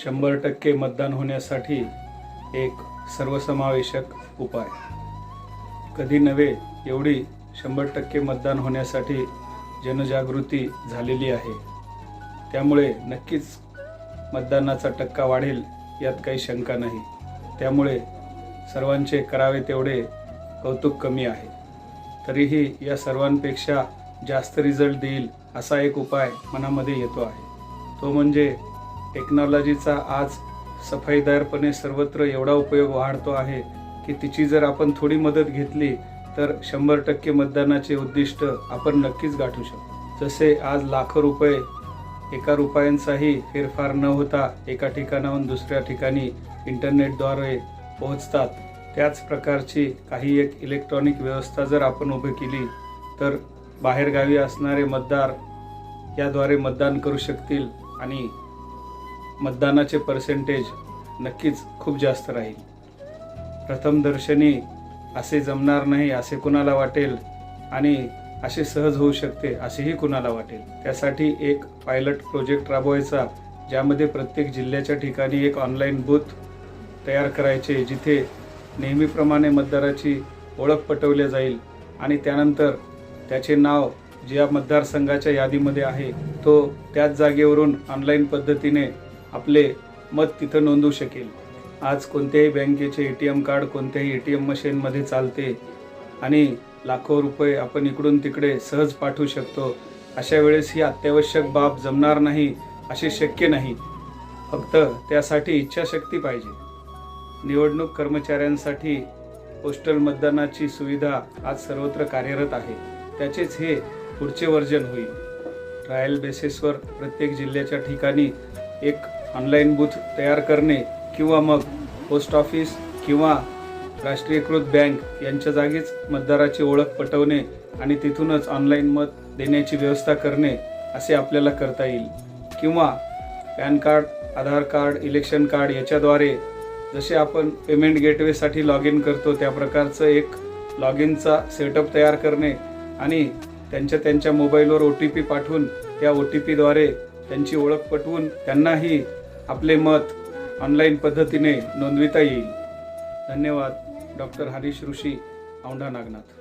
100% मतदान होण्यासाठी एक सर्वसमावेशक उपाय. कधी नव्हे एवढी 100% मतदान होण्यासाठी जनजागृती झालेली आहे. त्यामुळे नक्कीच मतदानाचा टक्का वाढेल यात काही शंका नाही. त्यामुळे सर्वांचे करावे तेवढे कौतुक कमी आहे. तरीही या सर्वांपेक्षा जास्त रिझल्ट देईल असा एक उपाय मनामध्ये येतो आहे. तो म्हणजे टेक्नॉलॉजीचा आज सफाईदारपणे सर्वत्र एवढा उपयोग वाढतो आहे की तिची जर आपण थोडी मदत घेतली तर 100% मतदानाचे उद्दिष्ट आपण नक्कीच गाठू शकतो. जसे आज लाखो रुपये एका रुपयांचाही फेरफार न होता एका ठिकाणाहून दुसऱ्या ठिकाणी इंटरनेटद्वारे पोहोचतात, त्याच प्रकारची काही एक इलेक्ट्रॉनिक व्यवस्था जर आपण उभी केली तर बाहेरगावी असणारे मतदार याद्वारे मतदान करू शकतील आणि मतदानाचे पर्सेंटेज नक्कीच खूप जास्त राहील. प्रथमदर्शनी असे जमणार नाही असे कुणाला वाटेल आणि असे सहज होऊ शकते असेही कुणाला वाटेल. त्यासाठी एक पायलट प्रोजेक्ट राबवायचा, ज्यामध्ये प्रत्येक जिल्ह्याच्या ठिकाणी एक ऑनलाईन बूथ तयार करायचे, जिथे नेहमीप्रमाणे मतदाराची ओळख पटवली जाईल आणि त्यानंतर त्याचे नाव ज्या मतदारसंघाच्या यादीमध्ये आहे तो त्याच जागेवरून ऑनलाईन पद्धतीने आपले मत तिथं नोंदवू शकेल. आज कोणत्याही बँकेचे ATM कार्ड कोणत्याही ATM मशीनमध्ये चालते आणि लाखो रुपये आपण इकडून तिकडे सहज पाठवू शकतो. अशा वेळेस ही अत्यावश्यक बाब जमणार नाही असे शक्य नाही. फक्त त्यासाठी इच्छाशक्ती पाहिजे. निवडणूक कर्मचाऱ्यांसाठी पोस्टल मतदानाची सुविधा आज सर्वत्र कार्यरत आहे. त्याचेच हे पुढचे वर्जन होईल. ट्रायल बेसिसवर प्रत्येक जिल्ह्याच्या ठिकाणी एक ऑनलाईन बूथ तयार करणे किंवा मग पोस्ट ऑफिस किंवा राष्ट्रीयकृत बँक यांच्या जागीच मतदाराची ओळख पटवणे आणि तिथूनच ऑनलाईन मत देण्याची व्यवस्था करणे असे आपल्याला करता येईल. किंवा पॅन कार्ड, आधार कार्ड, इलेक्शन कार्ड याच्याद्वारे जसे आपण पेमेंट गेटवेसाठी लॉग इन करतो त्या प्रकारचं एक लॉग इनचा सेटअप तयार करणे आणि त्यांच्या मोबाईलवर OTP पाठवून त्या OTPद्वारे त्यांची ओळख पटवून त्यांनाही आपले मत ऑनलाईन पद्धतीने नोंदविता येईल. धन्यवाद. डॉक्टर हरीश ऋषी, औंढा नागनाथ.